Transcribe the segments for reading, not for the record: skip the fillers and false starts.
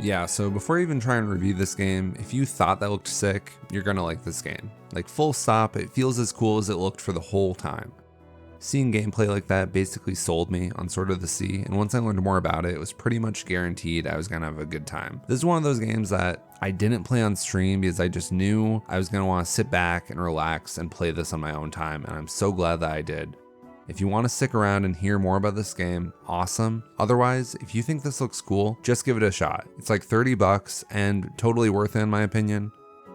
Yeah, so before you even try and review this game, if you thought that looked sick, you're gonna like this game. Like full stop, it feels as cool as it looked for the whole time. Seeing gameplay like that basically sold me on Sword of the Sea, and once I learned more about it, it was pretty much guaranteed I was gonna have a good time. This is one of those games that I didn't play on stream because I just knew I was gonna wanna sit back and relax and play this on my own time, and I'm so glad that I did. If you want to stick around and hear more about this game, awesome. Otherwise, if you think this looks cool, just give it a shot. It's like $30 and totally worth it in my opinion.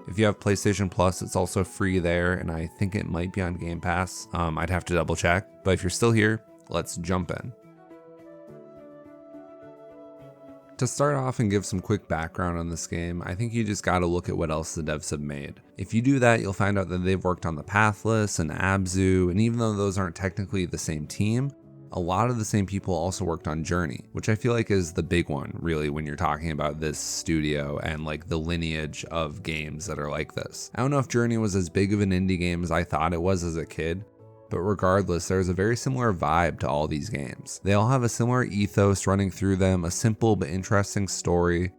If you have PlayStation Plus, it's also free there, and I think it might be on Game Pass. I'd have to double check, but if you're still here, let's jump in. To start off and give some quick background on this game, I think you just gotta look at what else the devs have made. If you do that, you'll find out that they've worked on the Pathless and Abzu, and even though those aren't technically the same team, a lot of the same people also worked on Journey, which I feel like is the big one, really, when you're talking about this studio and like the lineage of games that are like this. I don't know if Journey was as big of an indie game as I thought it was as a kid, but regardless, there's a very similar vibe to all these games. They all have a similar ethos running through them, a simple but interesting story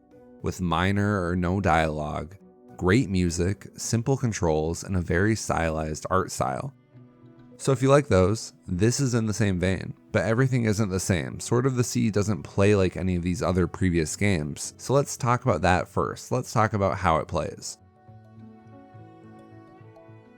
with minor or no dialogue, great music, simple controls, and a very stylized art style. So if you like those, this is in the same vein, but everything isn't the same. Sword of the Sea doesn't play like any of these other previous games, so let's talk about that first. Let's talk about how it plays.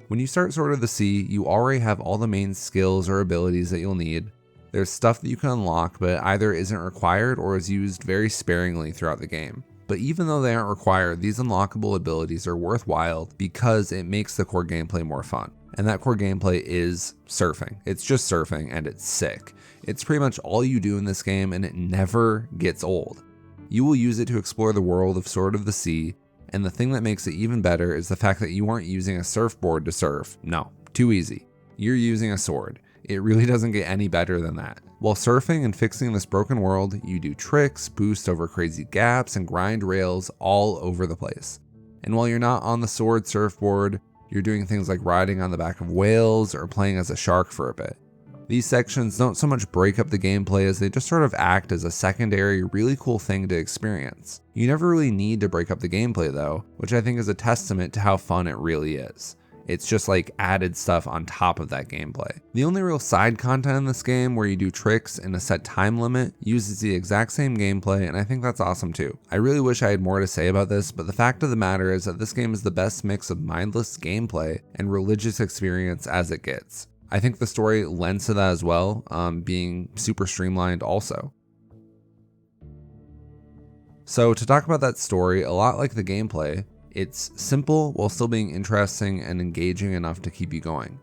When you start Sword of the Sea, you already have all the main skills or abilities that you'll need. There's stuff that you can unlock, but either isn't required or is used very sparingly throughout the game. But even though they aren't required, these unlockable abilities are worthwhile because it makes the core gameplay more fun. And that core gameplay is surfing. It's just surfing and it's sick. It's pretty much all you do in this game and it never gets old. You will use it to explore the world of Sword of the Sea, and the thing that makes it even better is the fact that you aren't using a surfboard to surf. No, too easy. You're using a sword. It really doesn't get any better than that. While surfing and fixing this broken world, you do tricks, boost over crazy gaps, and grind rails all over the place. And while you're not on the sword surfboard, you're doing things like riding on the back of whales or playing as a shark for a bit. These sections don't so much break up the gameplay as they just sort of act as a secondary, really cool thing to experience. You never really need to break up the gameplay though, which I think is a testament to how fun it really is. It's just like added stuff on top of that gameplay. The only real side content in this game where you do tricks in a set time limit uses the exact same gameplay, and I think that's awesome too. I really wish I had more to say about this, but the fact of the matter is that this game is the best mix of mindless gameplay and religious experience as it gets. I think the story lends to that as well, being super streamlined also. So to talk about that story, a lot like the gameplay, it's simple while still being interesting and engaging enough to keep you going.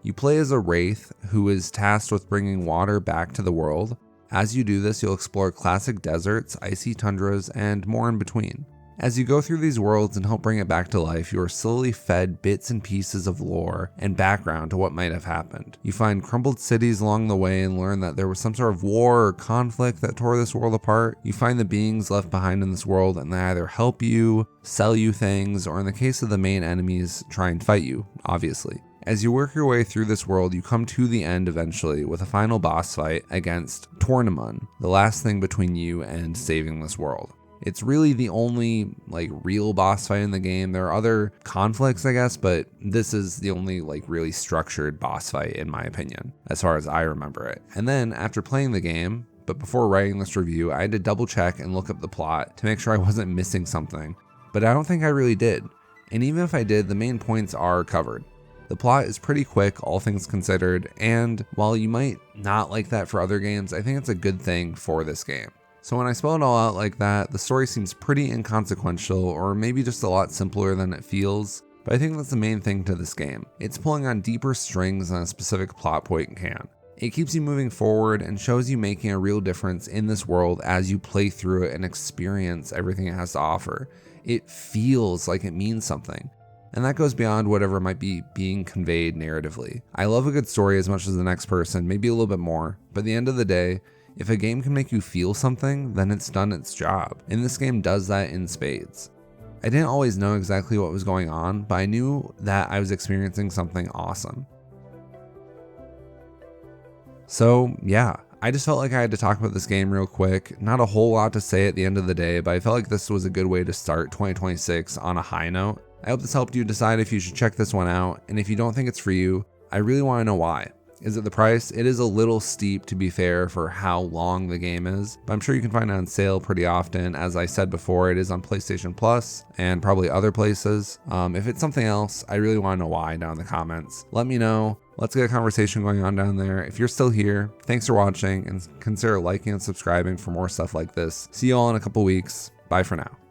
You play as a wraith who is tasked with bringing water back to the world. As you do this, you'll explore classic deserts, icy tundras, and more in between. As you go through these worlds and help bring it back to life, you are slowly fed bits and pieces of lore and background to what might have happened. You find crumbled cities along the way and learn that there was some sort of war or conflict that tore this world apart. You find the beings left behind in this world and they either help you, sell you things, or in the case of the main enemies, try and fight you, obviously. As you work your way through this world, you come to the end eventually with a final boss fight against Tornamun, the last thing between you and saving this world. It's really the only real boss fight in the game. There are other conflicts, I guess, but this is the only really structured boss fight in my opinion, as far as I remember it. And then after playing the game, but before writing this review, I had to double check and look up the plot to make sure I wasn't missing something, but I don't think I really did. And even if I did, the main points are covered. The plot is pretty quick, all things considered, and while you might not like that for other games, I think it's a good thing for this game. So when I spell it all out like that, the story seems pretty inconsequential, or maybe just a lot simpler than it feels, but I think that's the main thing to this game. It's pulling on deeper strings than a specific plot point can. It keeps you moving forward and shows you making a real difference in this world as you play through it and experience everything it has to offer. It feels like it means something. And that goes beyond whatever might be being conveyed narratively. I love a good story as much as the next person, maybe a little bit more, but at the end of the day, if a game can make you feel something, then it's done its job. And this game does that in spades. I didn't always know exactly what was going on, but I knew that I was experiencing something awesome. So yeah, I just felt like I had to talk about this game real quick. Not a whole lot to say at the end of the day, but I felt like this was a good way to start 2026 on a high note. I hope this helped you decide if you should check this one out, and if you don't think it's for you, I really want to know why. Is it the price? It is a little steep, to be fair, for how long the game is, but I'm sure you can find it on sale pretty often. As I said before, it is on PlayStation Plus and probably other places. If it's something else, I really want to know why down in the comments. Let me know. Let's get a conversation going on down there. If you're still here, thanks for watching, and consider liking and subscribing for more stuff like this. See you all in a couple weeks. Bye for now.